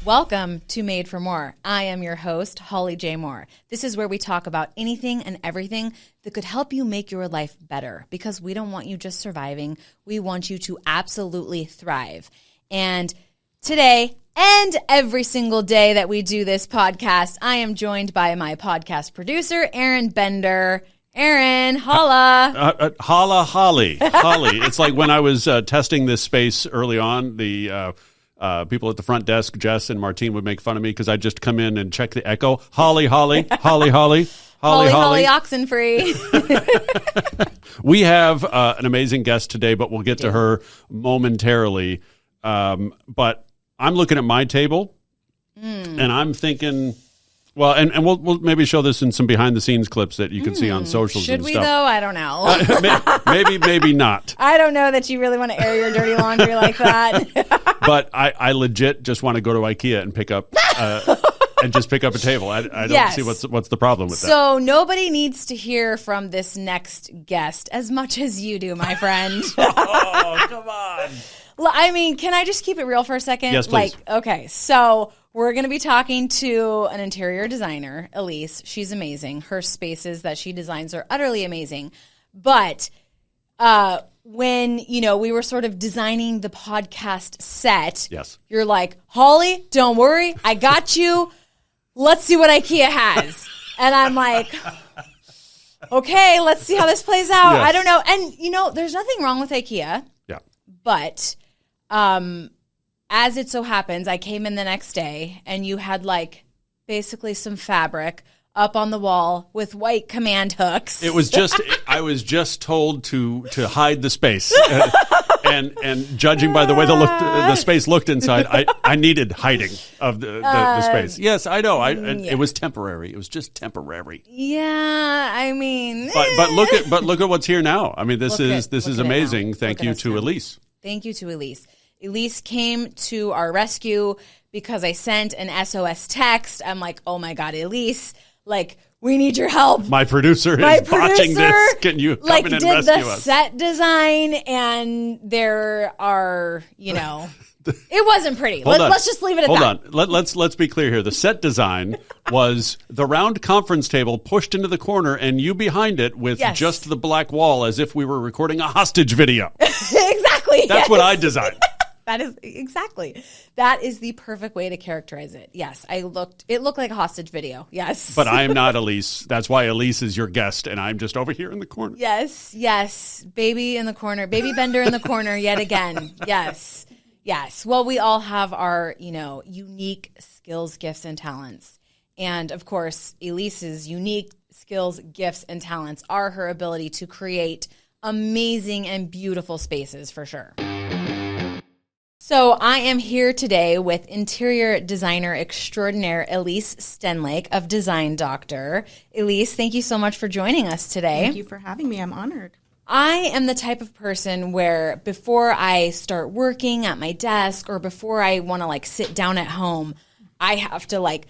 Welcome to Made for More. I am your host, Holly J. Moore. This is where we talk about anything and everything that could help you make your life better, because we don't want you just surviving. We want you to absolutely thrive. And today and every single day that we do this podcast, I am joined by my podcast producer, Aaron Bender. Aaron, holla. Holla, Holly. Holly. It's like when I was testing this space early on, the people at the front desk, Jess and Martine, would make fun of me because I'd just come in and check the echo. Holly, Holly, Holly, Holly. Holly, Oxenfree. We have an amazing guest today, but we'll get to her momentarily. But I'm looking at my table, and I'm thinking... Well, and we'll maybe show this in some behind-the-scenes clips that you can see on socials Should and we, stuff. though? I don't know. maybe not. I don't know that you really want to air your dirty laundry like that. But I legit just want to go to IKEA and pick up and just pick up a table. I don't see what's the problem with that. So nobody needs to hear from this next guest as much as you do, my friend. Oh, come on. I mean, can I just keep it real for a second? Yes, please. Okay, so we're going to be talking to an interior designer, Elisse. She's amazing. Her spaces that she designs are utterly amazing. But when, we were sort of designing the podcast set, yes, you're like, Holly, don't worry. I got you. Let's see what IKEA has. And I'm like, okay, let's see how this plays out. Yes. I don't know. And, there's nothing wrong with IKEA. Yeah. But as it so happens, I came in the next day and you had basically some fabric up on the wall with white command hooks. It was just I was just told to hide the space, and judging by the way the space looked inside, I needed hiding of the space. Yes, I know. It was temporary. It was just temporary. Yeah, I mean, but look at what's here now. I mean, this is amazing. Thank you to Elisse. Thank you to Elisse. Elisse came to our rescue because I sent an SOS text. I'm like, oh my God, Elisse, we need your help. My producer is watching this. Can you come in and rescue us? Did the set design, and there are, it wasn't pretty. Let's just leave it at that. Hold on. Let's be clear here. The set design was the round conference table pushed into the corner and you behind it with just the black wall as if we were recording a hostage video. Exactly. That's what I designed. That is the perfect way to characterize it. Yes, it looked like a hostage video. Yes. But I am not Elisse. That's why Elisse is your guest and I'm just over here in the corner. Yes. Baby in the corner. Baby Bender in the corner yet again. Yes. Well, we all have our, unique skills, gifts, and talents. And of course, Elisse's unique skills, gifts, and talents are her ability to create amazing and beautiful spaces for sure. So I am here today with interior designer extraordinaire Elisse Stenlake of Design Doctor. Elisse, thank you so much for joining us today. Thank you for having me. I'm honored. I am the type of person where before I start working at my desk or before I want to sit down at home, I have to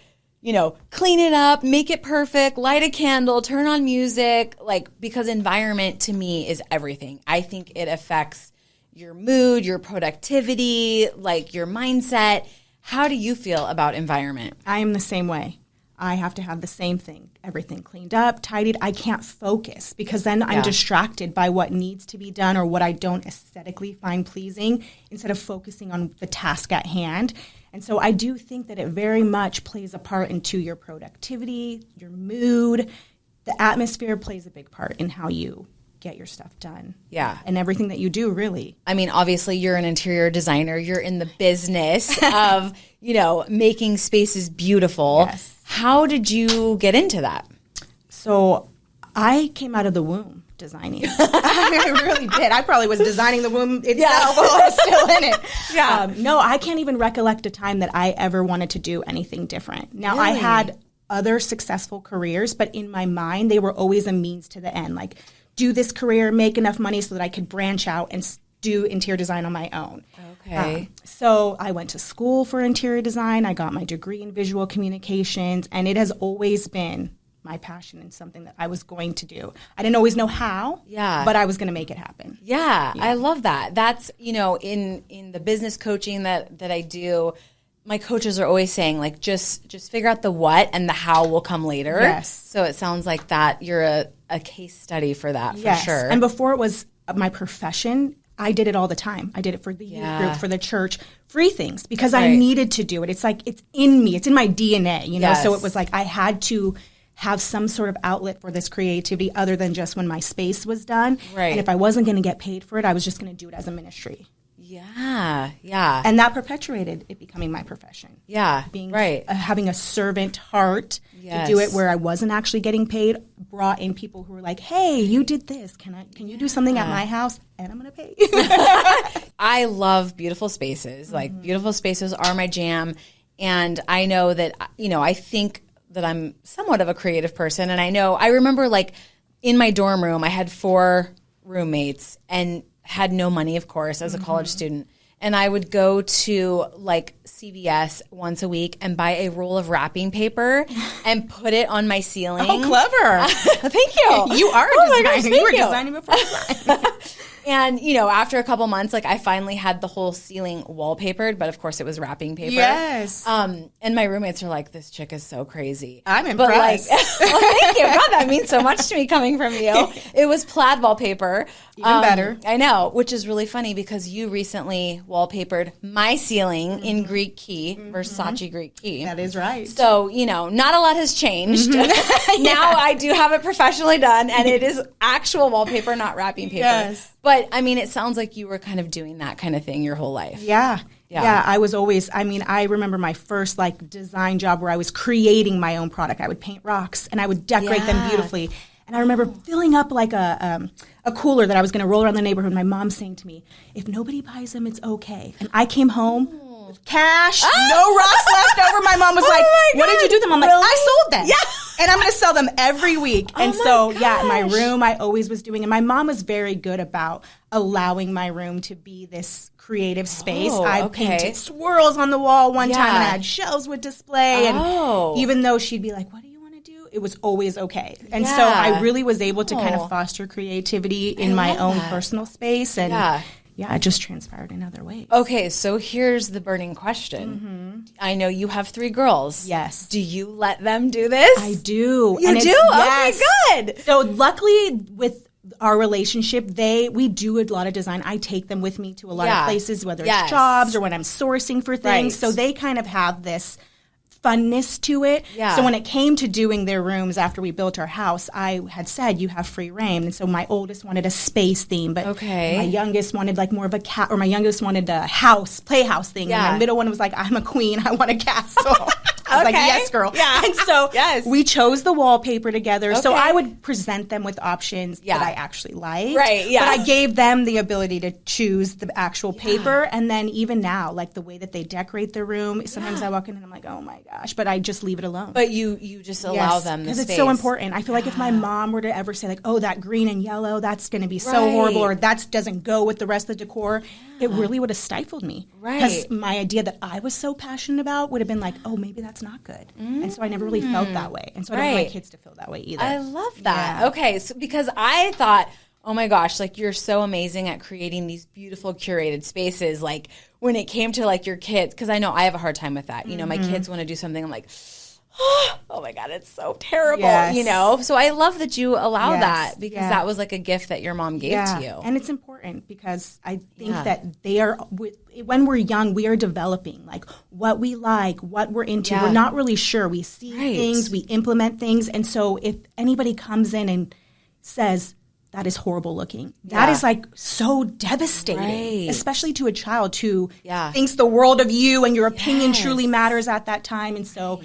clean it up, make it perfect, light a candle, turn on music, because environment to me is everything. I think it affects your mood, your productivity, your mindset. How do you feel about environment? I am the same way. I have to have the same thing. Everything cleaned up, tidied. I can't focus because then I'm distracted by what needs to be done or what I don't aesthetically find pleasing instead of focusing on the task at hand. And so I do think that it very much plays a part into your productivity, your mood. The atmosphere plays a big part in how you get your stuff done. Yeah. And everything that you do, really. I mean, obviously, you're an interior designer. You're in the business of, making spaces beautiful. Yes. How did you get into that? So I came out of the womb designing. I really did. I probably was designing the womb itself while I was still in it. Yeah. No, I can't even recollect a time that I ever wanted to do anything different. Now, I had other successful careers, but in my mind, they were always a means to the end. Do this career, make enough money so that I could branch out and do interior design on my own. Okay. So I went to school for interior design. I got my degree in visual communications, and it has always been my passion and something that I was going to do. I didn't always know how, but I was going to make it happen. Yeah, I love that. That's, in the business coaching that I do, my coaches are always saying, like, just figure out the what and the how will come later. Yes. So it sounds like that you're a case study for that, for sure. And before it was my profession, I did it all the time. I did it for the youth group, for the church, free things, because I needed to do it. It's like, it's in me. It's in my DNA, you know? So it was like I had to have some sort of outlet for this creativity other than just when my space was done. Right. And if I wasn't going to get paid for it, I was just going to do it as a ministry. Yeah, yeah. And that perpetuated it becoming my profession. Yeah, Being right. Having a servant heart to do it where I wasn't actually getting paid, brought in people who were like, hey, you did this. Can you do something at my house? And I'm going to pay you. I love beautiful spaces. Like, beautiful spaces are my jam. And I know that, you know, I think that I'm somewhat of a creative person. And I remember, like, in my dorm room, I had 4 roommates and had no money, of course, as a college student. And I would go to, like, CVS once a week and buy a roll of wrapping paper and put it on my ceiling. Oh, clever. Thank you. You are a designer. You were designing before design. And, you know, after a couple months, like, I finally had the whole ceiling wallpapered, but of course it was wrapping paper. Yes. And my roommates are like, this chick is so crazy. I'm impressed. But, like, well, thank you. God, that means so much to me coming from you. It was plaid wallpaper. Even better. I know, which is really funny because you recently wallpapered my ceiling in Greek key, Versace Greek key. That is right. So, you know, not a lot has changed. Now I do have it professionally done, and it is actual wallpaper, not wrapping paper. Yes. But, I mean, it sounds like you were kind of doing that kind of thing your whole life. Yeah. I was always, I remember my first, like, design job where I was creating my own product. I would paint rocks and I would decorate them beautifully. And I remember filling up, like, a cooler that I was going to roll around the neighborhood. My mom saying to me, if nobody buys them, it's okay. And I came home with cash, no rocks left over. My mom was like, what did you do with them? I'm like, I sold them. Yeah. And I'm going to sell them every week. And so, in my room, I always was doing it. My mom was very good about allowing my room to be this creative space. I painted swirls on the wall one time, and I had shelves with display. And even though she'd be like, what do you want to do? It was always okay. And so I really was able to kind of foster creativity in my own personal space. And it just transpired in other ways. Okay, so here's the burning question. I know you have 3 girls. Yes. Do you let them do this? I do. You do? Yes. Okay, good. So luckily with our relationship, we do a lot of design. I take them with me to a lot of places, whether it's jobs or when I'm sourcing for things. So they kind of have this funness to it. So when it came to doing their rooms after we built our house, I had said you have free reign. And so my oldest wanted a space theme, but my youngest wanted like more of a cat, or my youngest wanted a playhouse thing. And my middle one was like, I'm a queen, I want a castle. I was like, yes, girl. Yeah. And so we chose the wallpaper together. So I would present them with options that I actually liked. Right, But I gave them the ability to choose the actual paper. And then even now, like the way that they decorate their room, sometimes I walk in and I'm like, oh my gosh, but I just leave it alone. But you just allow them the space. Because it's so important. I feel like if my mom were to ever say like, oh, that green and yellow, that's going to be so horrible, or that doesn't go with the rest of the decor, it really would have stifled me. Because my idea that I was so passionate about would have been like, oh, maybe that's not good. And so I never really felt that way. And so I don't want my kids to feel that way either. I love that. Yeah. Okay, so because I thought, oh my gosh, like you're so amazing at creating these beautiful curated spaces. Like when it came to like your kids, because I know I have a hard time with that. You know, my kids want to do something, I'm like, oh my God, it's so terrible, you know? So I love that you allow that, because that was like a gift that your mom gave to you. And it's important because I think that they are, when we're young, we are developing like what we like, what we're into. We're not really sure. We see things, we implement things. And so if anybody comes in and says, that is horrible looking. That is like so devastating, especially to a child who thinks the world of you and your opinion truly matters at that time. And so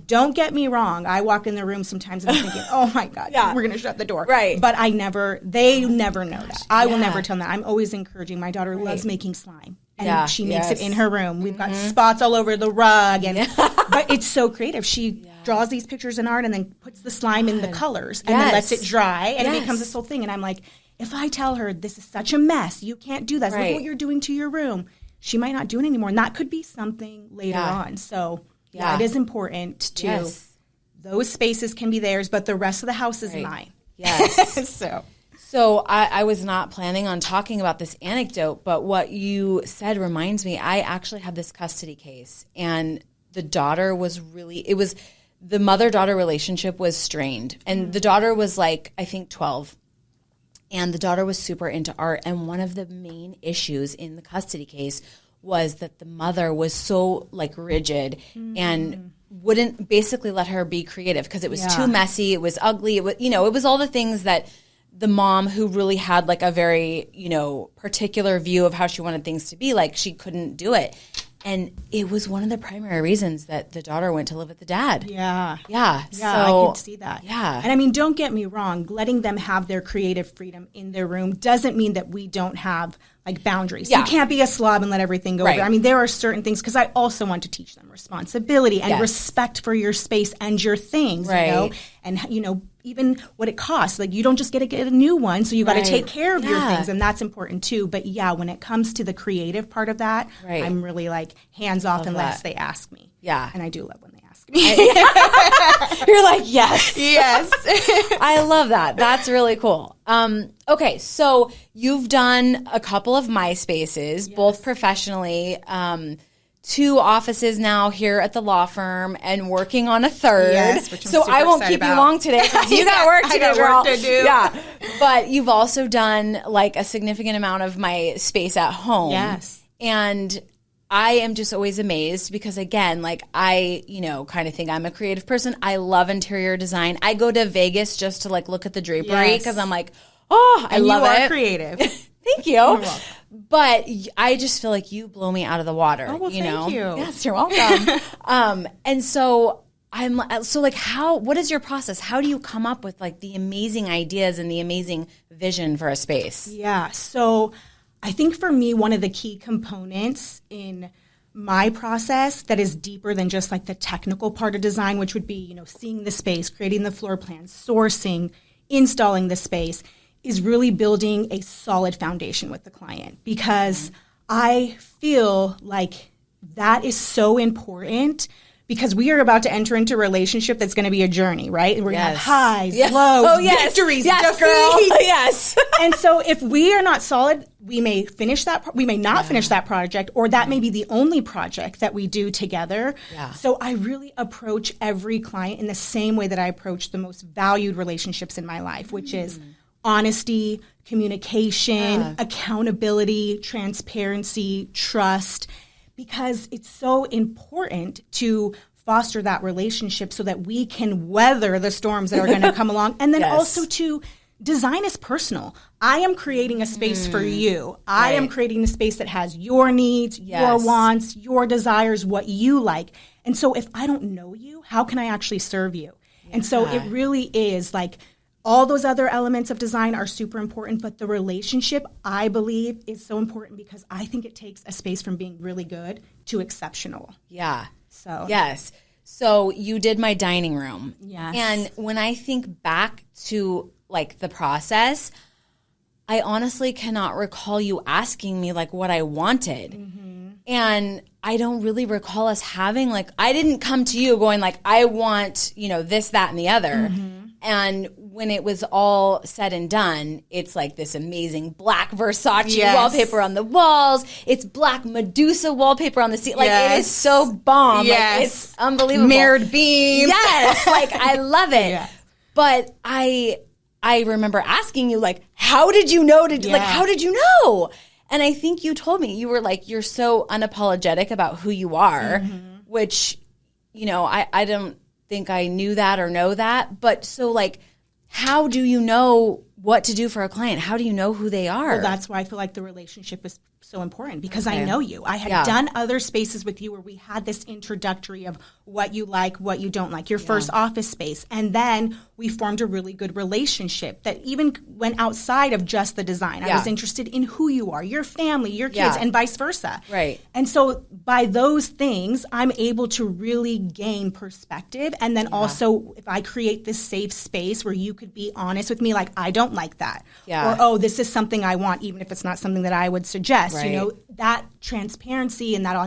don't get me wrong. I walk in the room sometimes and I'm thinking, oh my God, we're going to shut the door. Right. But they never know that. I will never tell them that. I'm always encouraging. My daughter loves making slime. And she makes it in her room. We've got spots all over the rug. And but it's so creative. She draws these pictures in art and then puts the slime in the colors and then lets it dry. And it becomes this whole thing. And I'm like, if I tell her this is such a mess, you can't do that. Look at what you're doing to your room. She might not do it anymore. And that could be something later on. So it is important to, those spaces can be theirs, but the rest of the house is mine. Yes. So So I was not planning on talking about this anecdote, but what you said reminds me, I actually had this custody case, and the daughter was the mother-daughter relationship was strained. And the daughter was like, I think 12. And the daughter was super into art. And one of the main issues in the custody case was that the mother was so like rigid and wouldn't basically let her be creative because it was too messy. It was ugly. It was, it was all the things that the mom, who really had like a very, particular view of how she wanted things to be, like she couldn't do it. And it was one of the primary reasons that the daughter went to live with the dad. Yeah. Yeah. Yeah, I can see that. Yeah. And I mean, don't get me wrong, letting them have their creative freedom in their room doesn't mean that we don't have like boundaries. Yeah. You can't be a slob and let everything go over. I mean, there are certain things, because I also want to teach them responsibility and respect for your space and your things, and, even what it costs. Like, you don't just get a new one, so you got to take care of your things, and that's important too. But yeah, when it comes to the creative part of that, I'm really like hands off unless they ask me. Yeah. And I do love when they ask me. You're like, yes. Yes. I love that. That's really cool. Okay, so you've done a couple of My Spaces, both professionally, 2 offices now here at the law firm, and working on a 3rd. Yes, which I'm so super I won't excited keep you about. long today because you got work to do, I got girl. work to do. Yeah, but you've also done like a significant amount of My Space at home. Yes. And I am just always amazed because, again, like I, kind of think I'm a creative person. I love interior design. I go to Vegas just to like look at the drapery because I'm like, I love it. You are creative. Thank you. But I just feel like you blow me out of the water. Oh, well, thank you. Yes, you're welcome. And so what is your process? How do you come up with like the amazing ideas and the amazing vision for a space? Yeah. So I think for me, one of the key components in my process that is deeper than just like the technical part of design, which would be, seeing the space, creating the floor plan, sourcing, installing the space, is really building a solid foundation with the client, because I feel like that is so important, because we are about to enter into a relationship that's going to be a journey, right? We're going to have highs, lows, victories, defeats. Girl. Yes. And so if we are not solid, we may not finish that project, or that may be the only project that we do together. Yeah. So I really approach every client in the same way that I approach the most valued relationships in my life, which is honesty, communication, accountability, transparency, trust, because it's so important to foster that relationship so that we can weather the storms that are going to come along. And then also to design is personal. I am creating a space for you. I am creating a space that has your needs, your wants, your desires, what you like. And so if I don't know you, how can I actually serve you? And so it really is like, all those other elements of design are super important, but the relationship, I believe, is so important, because I think it takes a space from being really good to exceptional. Yeah. So yes. So you did my dining room. Yes. And when I think back to like the process, I honestly cannot recall you asking me like what I wanted. And I don't really recall us having like, I didn't come to you going like, I want, this, that, and the other. And when it was all said and done, it's like this amazing black Versace wallpaper on the walls. It's black Medusa wallpaper on the ceiling. Like, it is so bomb. Like, it's unbelievable. Mirrored beams. Yes. Like, I love it. But I remember asking you, like, how did you know like, how did you know? And I think you told me, you were like, you're so unapologetic about who you are, which, I don't think I knew that or know that. But so like, how do you know what to do for a client? How do you know who they are? Well, that's why I feel like the relationship is so important, because I know you. I had done other spaces with you where we had this introductory of what you like, what you don't like, your first office space. And then we formed a really good relationship that even went outside of just the design. I was interested in who you are, your family, your kids, and vice versa. Right. And so by those things, I'm able to really gain perspective. And then also, if I create this safe space where you could be honest with me, like, I don't like that. Yeah. Or, oh, this is something I want, even if it's not something that I would suggest. Right. That transparency and that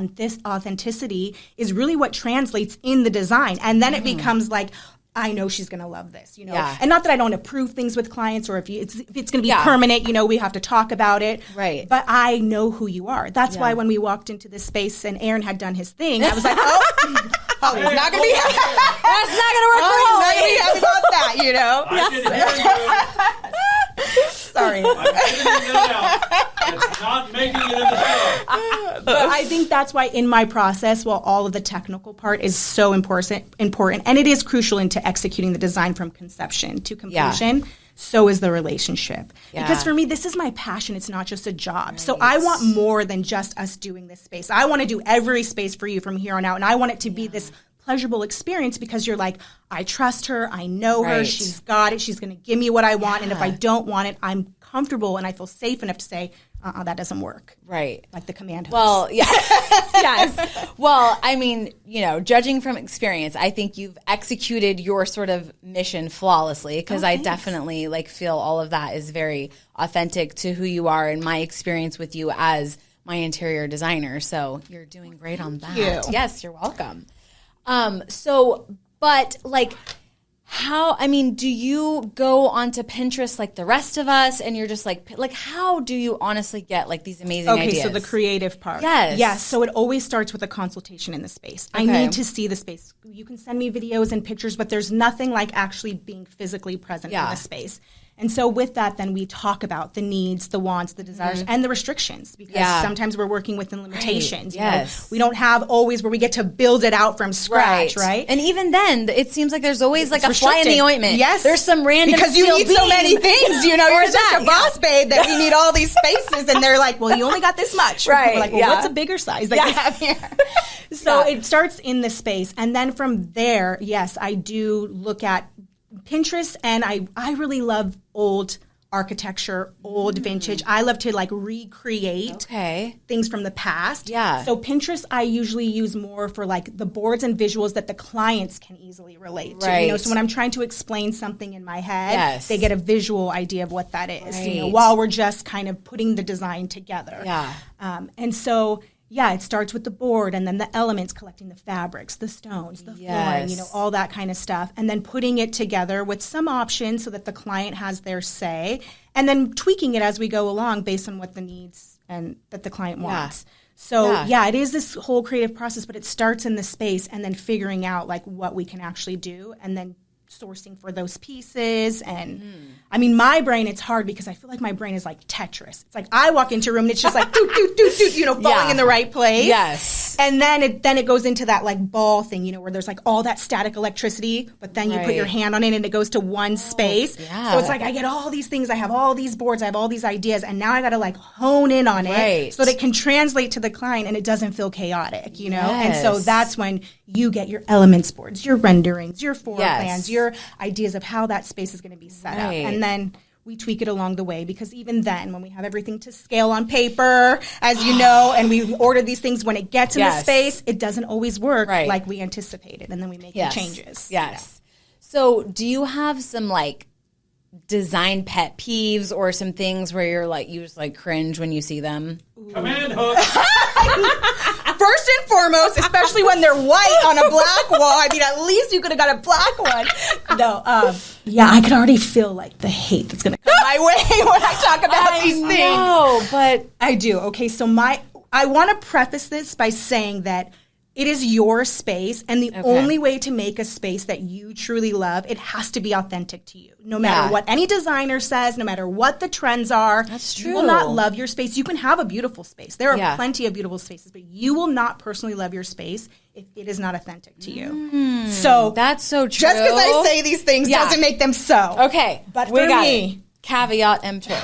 authenticity is really what translates in the design. And then it becomes like, I know she's going to love this, you know. Yeah. And not that I don't approve things with clients, or if it's going to be permanent, you know, we have to talk about it. Right. But I know who you are. That's why when we walked into this space and Aaron had done his thing, I was like, Holly's not going to be happy. That's not going to work for Holly's not Holly. going to be happy about that, you know. I can hear you. Sorry. I'm editing it out. It's not making it in the show. But I think that's why in my process, while all of the technical part is so important, and it is crucial into executing the design from conception to completion, so is the relationship. Yeah. Because for me, this is my passion. It's not just a job. Right. So I want more than just us doing this space. I want to do every space for you from here on out. And I want it to be this pleasurable experience because you're like, I trust her. I know her. She's got it. She's going to give me what I want. And if I don't want it, I'm comfortable and I feel safe enough to say, that doesn't work. Right. Like the command house. Well, yeah. Yes. Well, I mean, you know, judging from experience, I think you've executed your sort of mission flawlessly because I definitely like feel all of that is very authentic to who you are and my experience with you as my interior designer. So you're doing great on that. Thank you. Yes, you're welcome. But like, do you go onto Pinterest like the rest of us and you're just like how do you honestly get like these amazing ideas? Okay, so the creative part. Yes. Yes, so it always starts with a consultation in the space. I need to see the space. You can send me videos and pictures, but there's nothing like actually being physically present in the space. And so with that, then we talk about the needs, the wants, the desires, and the restrictions because sometimes we're working within limitations. Right. You know, we don't have always where we get to build it out from scratch, right? And even then, it seems like there's always like a fly in the ointment. Yes. There's some random because you need so many things, you know, you're such a boss babe that we need all these spaces. And they're like, well, you only got this much. Right. We're like, well, what's a bigger size that you have here? So it starts in the space. And then from there, yes, I do look at Pinterest, and I really love old architecture, old vintage. I love to like recreate things from the past. Yeah. So Pinterest I usually use more for like the boards and visuals that the clients can easily relate to. You know, so when I'm trying to explain something in my head, they get a visual idea of what that is. You know, while we're just kind of putting the design together. Yeah. And so it starts with the board and then the elements, collecting the fabrics, the stones, the flooring, you know, all that kind of stuff. And then putting it together with some options so that the client has their say and then tweaking it as we go along based on what the needs and that the client wants. So, it is this whole creative process, but it starts in the space and then figuring out like what we can actually do and then sourcing for those pieces. And I mean, my brain, it's hard because I feel like my brain is like Tetris. It's like I walk into a room and it's just like doot, doot, doot, doot, you know, falling in the right place. Yes. And then it goes into that like ball thing, you know, where there's like all that static electricity, but then you put your hand on it and it goes to one space. Yeah. So it's like I get all these things. I have all these boards. I have all these ideas. And now I got to like hone in on it so that it can translate to the client and it doesn't feel chaotic, you know? And so that's when you get your elements boards, your renderings, your floor plans, your ideas of how that space is going to be set up. And then we tweak it along the way because even then when we have everything to scale on paper, as you know, and we order these things, when it gets in the space, it doesn't always work like we anticipated. And then we make the changes. Yes. So do you have some like design pet peeves or some things where you're like, you just like cringe when you see them? Command hook. First and foremost, especially when they're white on a black wall. I mean, at least you could have got a black one. No, I could already feel like the hate that's going to come my way when I talk about these things. No, but I do. Okay, so I want to preface this by saying that it is your space, and the only way to make a space that you truly love, it has to be authentic to you. No matter what any designer says, no matter what the trends are, that's true. You will not love your space. You can have a beautiful space. There are plenty of beautiful spaces, but you will not personally love your space if it is not authentic to you. So that's so true. Just because I say these things doesn't make them so. Okay, but for me, it. Caveat emptor.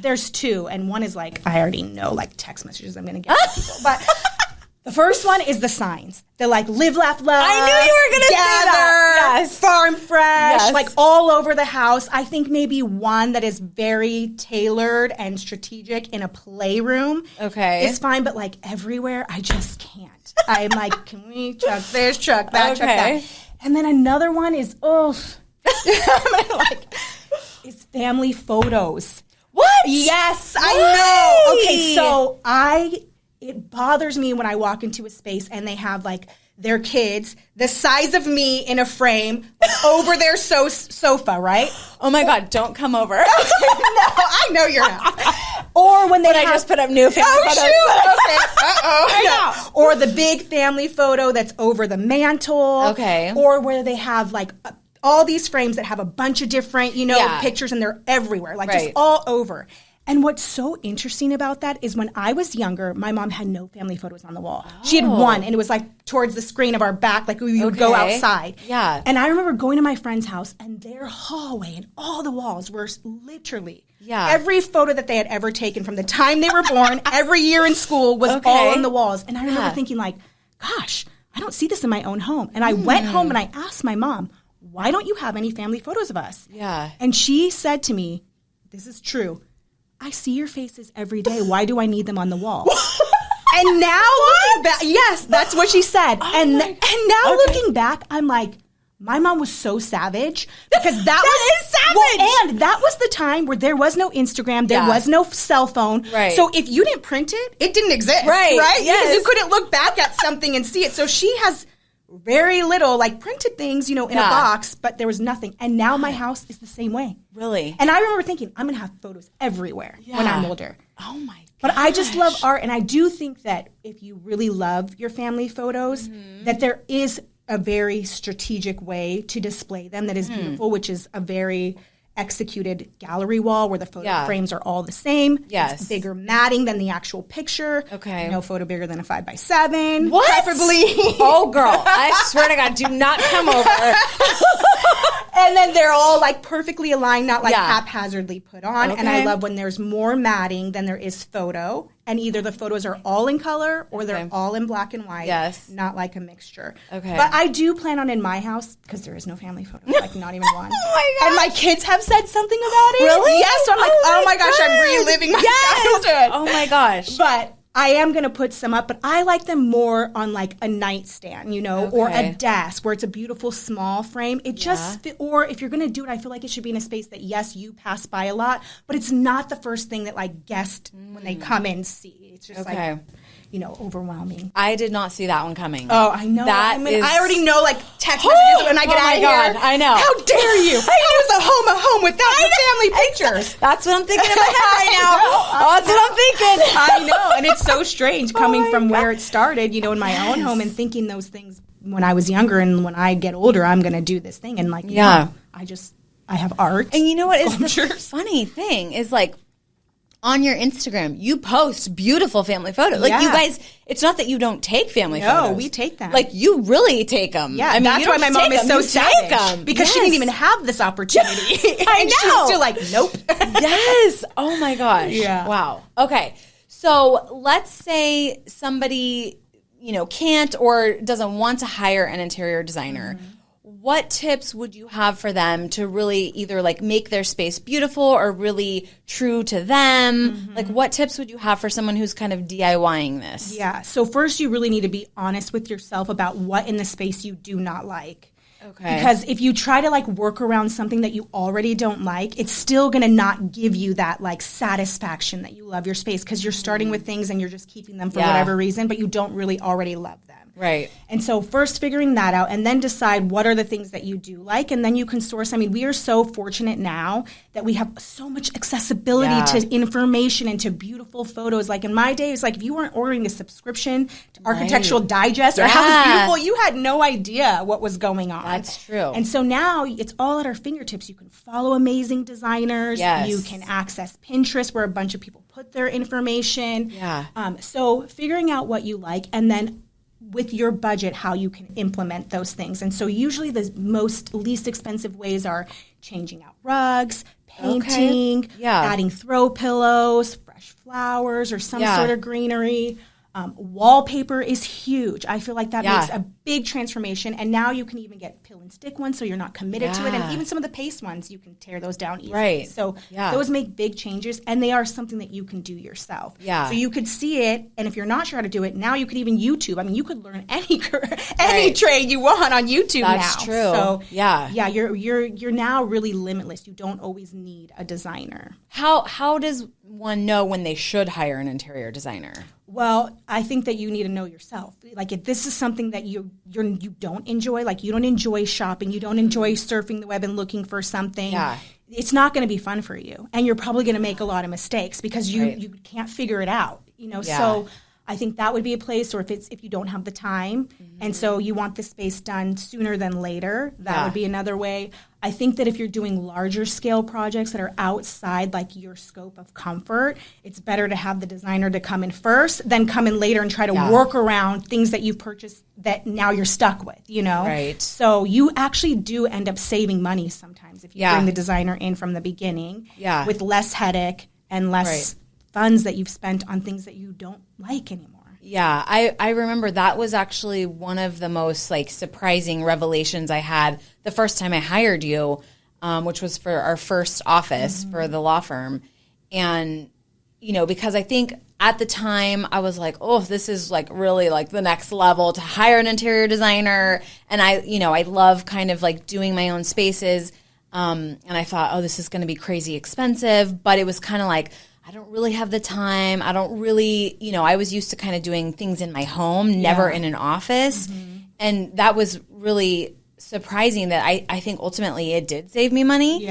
there's two, and one is like I already know, like text messages I'm going to get from people, but. The first one is the signs. They're like live, laugh, love. I knew you were going to say that. Yes. Farm fresh, like all over the house. I think maybe one that is very tailored and strategic in a playroom is fine, but like everywhere, I just can't. I'm like, can we chuck this, chuck that, chuck that. And then another one is, is family photos. What? Yes, I know. Okay, so it bothers me when I walk into a space and they have like their kids the size of me in a frame over their sofa, right? Oh my God, don't come over. No, I know you're not. Or when they I just put up new family photos. Shoot. Okay. No. Or the big family photo that's over the mantle. Okay. Or where they have like all these frames that have a bunch of different, pictures, and they're everywhere, like just all over. And what's so interesting about that is when I was younger, my mom had no family photos on the wall. Oh. She had one, and it was like towards the screen of our back, like we would go outside. Yeah. And I remember going to my friend's house, and their hallway and all the walls were literally every photo that they had ever taken from the time they were born, every year in school was all on the walls. And I remember thinking like, gosh, I don't see this in my own home. And I went home and I asked my mom, why don't you have any family photos of us? Yeah. And she said to me, this is true, I see your faces every day. Why do I need them on the wall? And now looking back, yes, that's what she said. Oh and now looking back, I'm like, my mom was so savage because that is savage. Well, and that was the time where there was no Instagram, there was no cell phone. Right. So if you didn't print it, it didn't exist. Right. Yes. Because you couldn't look back at something and see it. So she has very little like printed things, in a box, but there was nothing. And now my house is the same way. Really? And I remember thinking, I'm going to have photos everywhere when I'm older. Oh my gosh. But I just love art. And I do think that if you really love your family photos, that there is a very strategic way to display them that is beautiful, which is a very executed gallery wall where the photo frames are all the same. Yes. It's bigger matting than the actual picture. Okay. No photo bigger than a 5x7. What? Preferably. Oh, girl. I swear to God, do not come over. And then they're all like perfectly aligned, not like haphazardly put on. Okay. And I love when there's more matting than there is photo. And either the photos are all in color or they're all in black and white. Yes. Not like a mixture. Okay. But I do plan on in my house, because there is no family photos, like not even one. Oh my gosh. And my kids have said something about it. Really? Yes. So I'm like, oh my gosh, I'm God. reliving my Yes. childhood. Oh my gosh. But I am going to put some up, but I like them more on like a nightstand, or a desk where it's a beautiful small frame. It just, or if you're going to do it, I feel like it should be in a space that, yes, you pass by a lot, but it's not the first thing that like guests, when they come in, see. It's just like, overwhelming. I did not see that one coming. Oh, I know. That I already know like text messages when I get out of here. I know. How dare you? How is a home without your family pictures? That's what I'm thinking in my head right now. That's what I'm thinking. I know. And it's so strange coming from where it started, in my own home and thinking those things when I was younger, and when I get older, I'm going to do this thing. And like, I have art. And you know what is the sculptures. funny thing is like, on your Instagram, you post beautiful family photos. Like you guys, it's not that you don't take family photos. No, we take them. Like you really take them. Yeah, I mean, that's why my mom is so savage. Because she didn't even have this opportunity. I and know. she was still like, nope. Yes. Oh my gosh. Yeah. Wow. Okay. So let's say somebody, can't or doesn't want to hire an interior designer. What tips would you have for them to really either like make their space beautiful or really true to them? Like what tips would you have for someone who's kind of DIYing this? Yeah. So first you really need to be honest with yourself about what in the space you do not like. Okay. Because if you try to like work around something that you already don't like, it's still going to not give you that like satisfaction that you love your space, because you're starting with things and you're just keeping them for whatever reason, but you don't really already love them. Right. And so first figuring that out, and then decide what are the things that you do like, and then you can source. I mean, we are so fortunate now that we have so much accessibility to information and to beautiful photos. Like in my day, it's like if you weren't ordering a subscription to Architectural Digest or House is Beautiful, you had no idea what was going on. That's true. And so now it's all at our fingertips. You can follow amazing designers. Yes. You can access Pinterest where a bunch of people put their information. Yeah. So figuring out what you like, and then with your budget, how you can implement those things. And so usually the least expensive ways are changing out rugs, painting, adding throw pillows, fresh flowers, or some sort of greenery. Wallpaper is huge. I feel like that makes a big transformation. And now you can even get pill and stick ones, so you're not committed to it. And even some of the paste ones, you can tear those down easily. Right. So those make big changes, and they are something that you can do yourself. Yeah. So you could see it, and if you're not sure how to do it, now you could even YouTube. I mean, you could learn any trade you want on YouTube now. That's true. So yeah, you're now really limitless. You don't always need a designer. How does one know when they should hire an interior designer? Well, I think that you need to know yourself. Like, if this is something that you don't enjoy, like you don't enjoy shopping, you don't enjoy surfing the web and looking for something, it's not going to be fun for you. And you're probably going to make a lot of mistakes because you can't figure it out, So I think that would be a place, or if you don't have the time, and so you want the space done sooner than later, that would be another way. I think that if you're doing larger scale projects that are outside like your scope of comfort, it's better to have the designer to come in first, then come in later and try to work around things that you've purchased that now you're stuck with, Right. So you actually do end up saving money sometimes if you bring the designer in from the beginning with less headache and less funds that you've spent on things that you don't like anymore. Yeah, I remember that was actually one of the most surprising revelations I had the first time I hired you, which was for our first office for the law firm. And, because I think at the time I was like, oh, this is really the next level to hire an interior designer. And I love kind of doing my own spaces. And I thought, oh, this is going to be crazy expensive. But it was kind of I don't really have the time. I don't really, I was used to kind of doing things in my home, never in an office. And that was really surprising that I think ultimately it did save me money.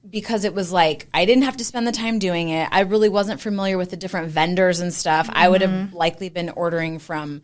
Because it was I didn't have to spend the time doing it. I really wasn't familiar with the different vendors and stuff. I would have likely been ordering from,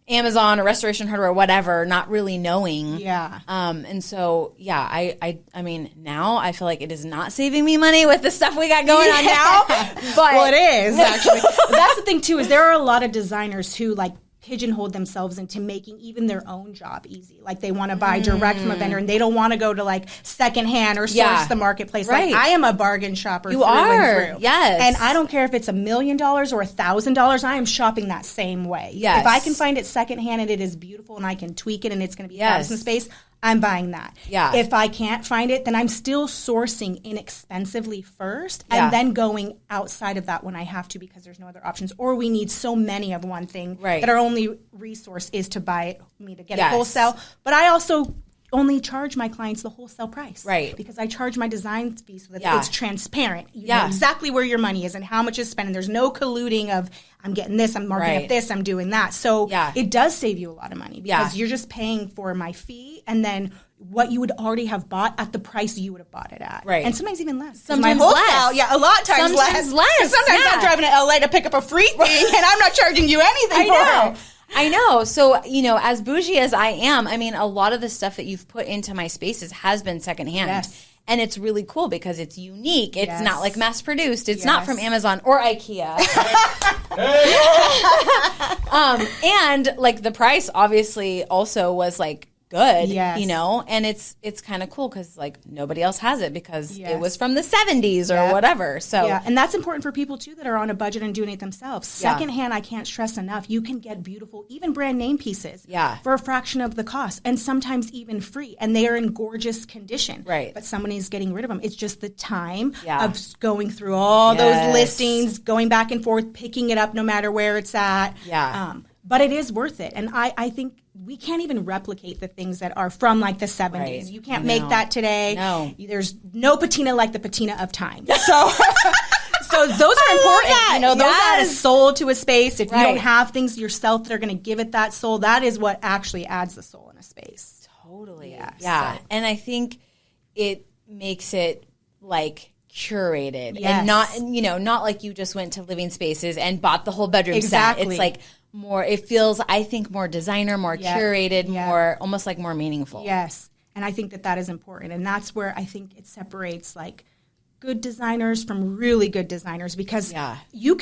Amazon or Restoration Hardware or whatever, not really knowing. And so, I mean, now I feel like it is not saving me money with the stuff we got going on now. But well, it is, actually. But that's the thing, too, is there are a lot of designers who, pigeonhole themselves into making even their own job easy. They want to buy direct from a vendor, and they don't want to go to secondhand or source the marketplace. Right. I am a bargain shopper. You through are, and through. yes. And I don't care if it's $1 million or $1,000. I am shopping that same way. Yes. If I can find it secondhand and it is beautiful and I can tweak it and it's going to be in space, I'm buying that. If I can't find it, then I'm still sourcing inexpensively first and then going outside of that when I have to because there's no other options. Or we need so many of one thing that our only resource is to buy it, to get it wholesale. But I also only charge my clients the wholesale price. Because I charge my design fee so that it's transparent. You know exactly where your money is and how much is spent. And there's no colluding of I'm getting this, I'm marking up this, I'm doing that. So it does save you a lot of money because you're just paying for my fee and then what you would already have bought at the price you would have bought it at. And sometimes even less. Sometimes my wholesale, less. Yeah, a lot of times sometimes less. Sometimes I'm driving to LA to pick up a free thing and I'm not charging you anything for it. I know. So, as bougie as I am, I mean, a lot of the stuff that you've put into my spaces has been secondhand. And it's really cool because it's unique. It's not mass produced. It's not from Amazon or IKEA. And the price obviously also was good, and it's kind of cool because nobody else has it because it was from the 70s or whatever. So and that's important for people too that are on a budget and doing it themselves. Secondhand, I can't stress enough. You can get beautiful, even brand name pieces for a fraction of the cost, and sometimes even free, and they are in gorgeous condition. But somebody's getting rid of them. It's just the time of going through all those listings, going back and forth, picking it up no matter where it's at. But it is worth it, and I think we can't even replicate the things that are from the 70s. You can't make that today. No. There's no patina like the patina of time. So so those are important. Those add a soul to a space. If you don't have things yourself that are going to give it that soul, that is what actually adds the soul in a space. Totally. So. And I think it makes it curated and not like you just went to Living Spaces and bought the whole bedroom set. It's more, it feels, I think, more designer, more curated, more, almost more meaningful. Yes. And I think that is important. And that's where I think it separates good designers from really good designers because you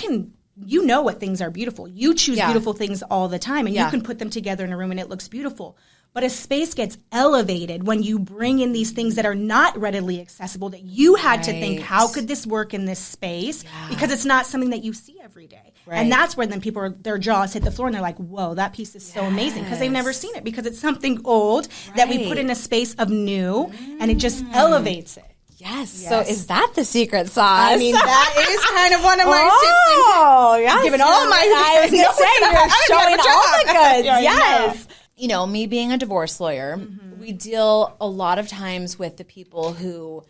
know what things are beautiful. You choose beautiful things all the time and you can put them together in a room and it looks beautiful. But a space gets elevated when you bring in these things that are not readily accessible, that you had to think, how could this work in this space? Because it's not something that you see every day. And that's where then people, their jaws hit the floor and they're like, whoa, that piece is so amazing because they've never seen it because it's something old that we put in a space of new and it just elevates it. Yes. So is that the secret sauce? I mean, that is kind of one of my tips. Oh, yes. Giving all my I was going to say, you're showing all the goods. Yes. Yeah. Me being a divorce lawyer, we deal a lot of times with the people who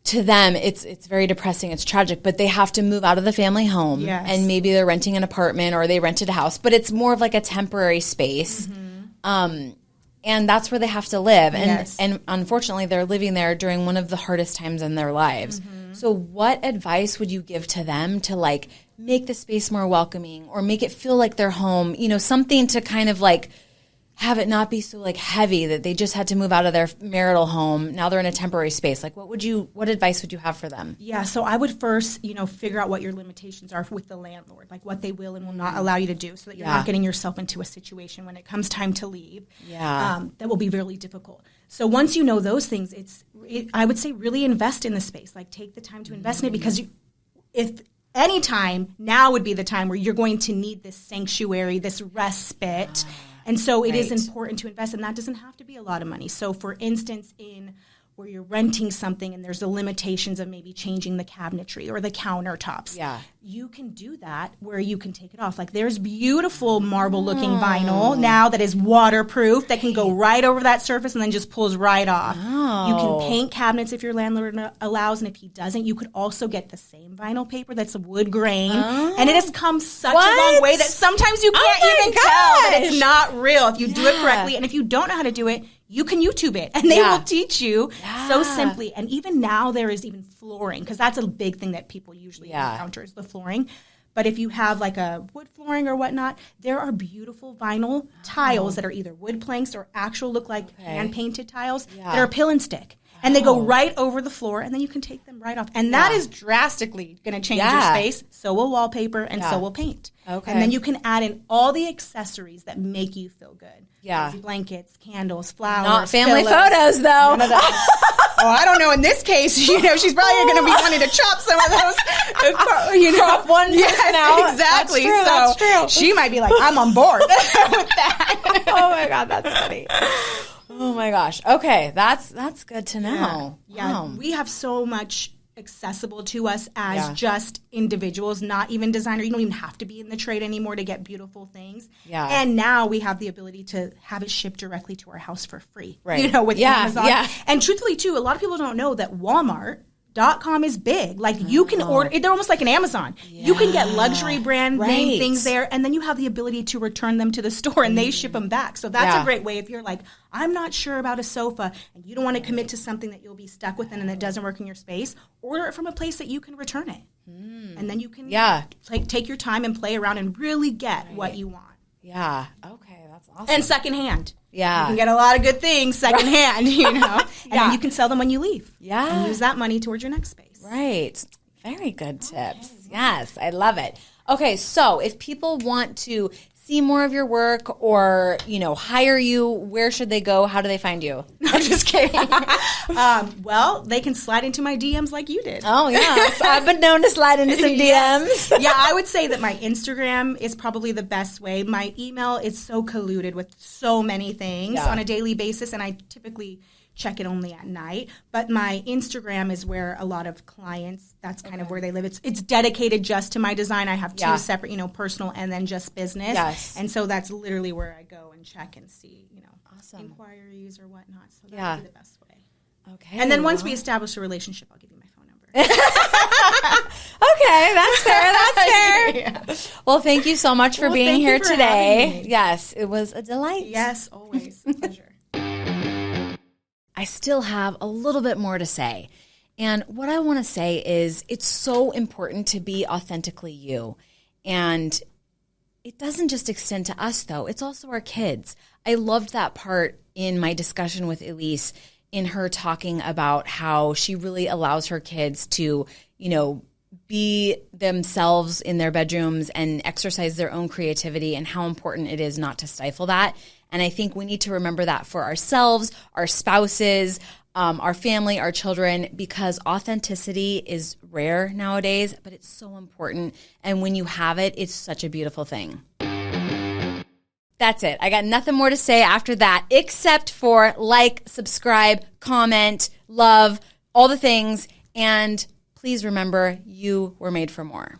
to them, it's very depressing. It's tragic, but they have to move out of the family home, Yes. and maybe they're renting an apartment or they rented a house, but it's more of like a temporary space. And that's where they have to live. And, Yes. and unfortunately, they're living there during one of the hardest times in their lives. So what advice would you give to them to like make the space more welcoming or make it feel like their home, you know, something to kind of like have it not be so like heavy that they just had to move out of their marital home. Now they're in a temporary space. Like what advice would you have for them? Yeah, so I would first, figure out what your limitations are with the landlord, like what they will and will not allow you to do, so that you're not getting yourself into a situation when it comes time to leave. That will be really difficult. So once you know those things, I would say really invest in the space. Like take the time to invest in it, because if any time, now would be the time where you're going to need this sanctuary, this respite. And so it is important to invest, and that doesn't have to be a lot of money. So for instance, in where you're renting something and there's the limitations of maybe changing the cabinetry or the countertops, you can do that where you can take it off. Like there's beautiful marble-looking vinyl now that is waterproof that can go right over that surface and then just pulls right off. You can paint cabinets if your landlord allows, and if he doesn't, you could also get the same vinyl paper that's a wood grain. And it has come such a long way that sometimes you can't even tell that it's not real if you do it correctly. And if you don't know how to do it, you can YouTube it, and they will teach you so simply. And even now there is even flooring, because that's a big thing that people usually encounter is the flooring. But if you have like a wood flooring or whatnot, there are beautiful vinyl tiles that are either wood planks or actual look like hand-painted tiles that are pill and stick. And they go right over the floor, and then you can take them right off. And that is drastically going to change your space. So will wallpaper, and so will paint. And then you can add in all the accessories that make you feel good. Fancy blankets, candles, flowers. Not family pillows. photos, though. None of that. I don't know. In this case, she's probably going to be wanting to chop some of those. Chop one person out. Exactly. That's true. She might be like, I'm on board with that. Oh my God, that's funny. Oh my gosh. Okay, that's good to know. Yeah. We have so much accessible to us as just individuals, not even designer. You don't even have to be in the trade anymore to get beautiful things. And now we have the ability to have it shipped directly to our house for free. With Amazon. And truthfully too, a lot of people don't know that Walmart.com is big. Like you can order, they're almost like an Amazon. You can get luxury brand name things there, and then you have the ability to return them to the store and they ship them back. So that's a great way if you're like, I'm not sure about a sofa and you don't want to commit to something that you'll be stuck with and that doesn't work in your space, order it from a place that you can return it. And then you can take your time and play around and really get what you want. Yeah. Okay, that's awesome. And secondhand. Yeah. You can get a lot of good things secondhand, And then you can sell them when you leave. And use that money towards your next space. Right. Very good tips. Yes, I love it. Okay, so if people want to see more of your work or, hire you, where should they go? How do they find you? No, I'm just kidding. Well, they can slide into my DMs like you did. Oh, yeah. So I've been known to slide into some DMs. Yeah, I would say that my Instagram is probably the best way. My email is so colluded with so many things on a daily basis, and I typically check it only at night. But my Instagram is where a lot of clients, that's kind of where they live. It's dedicated just to my design. I have two separate, personal and then just business. Yes. And so that's literally where I go and check and see, inquiries or whatnot. So that would be the best way. Okay. And then once we establish a relationship, I'll give you my phone number. Okay, that's fair. That's fair. Well, thank you so much for being here today. Yes, it was a delight. Yes, always a pleasure. I still have a little bit more to say. And what I want to say is it's so important to be authentically you. And it doesn't just extend to us, though. It's also our kids. I loved that part in my discussion with Elisse, in her talking about how she really allows her kids to, be themselves in their bedrooms and exercise their own creativity, and how important it is not to stifle that. And I think we need to remember that for ourselves, our spouses, our family, our children, because authenticity is rare nowadays, but it's so important. And when you have it, it's such a beautiful thing. That's it. I got nothing more to say after that, except for like, subscribe, comment, love, all the things. And please remember, you were made for more.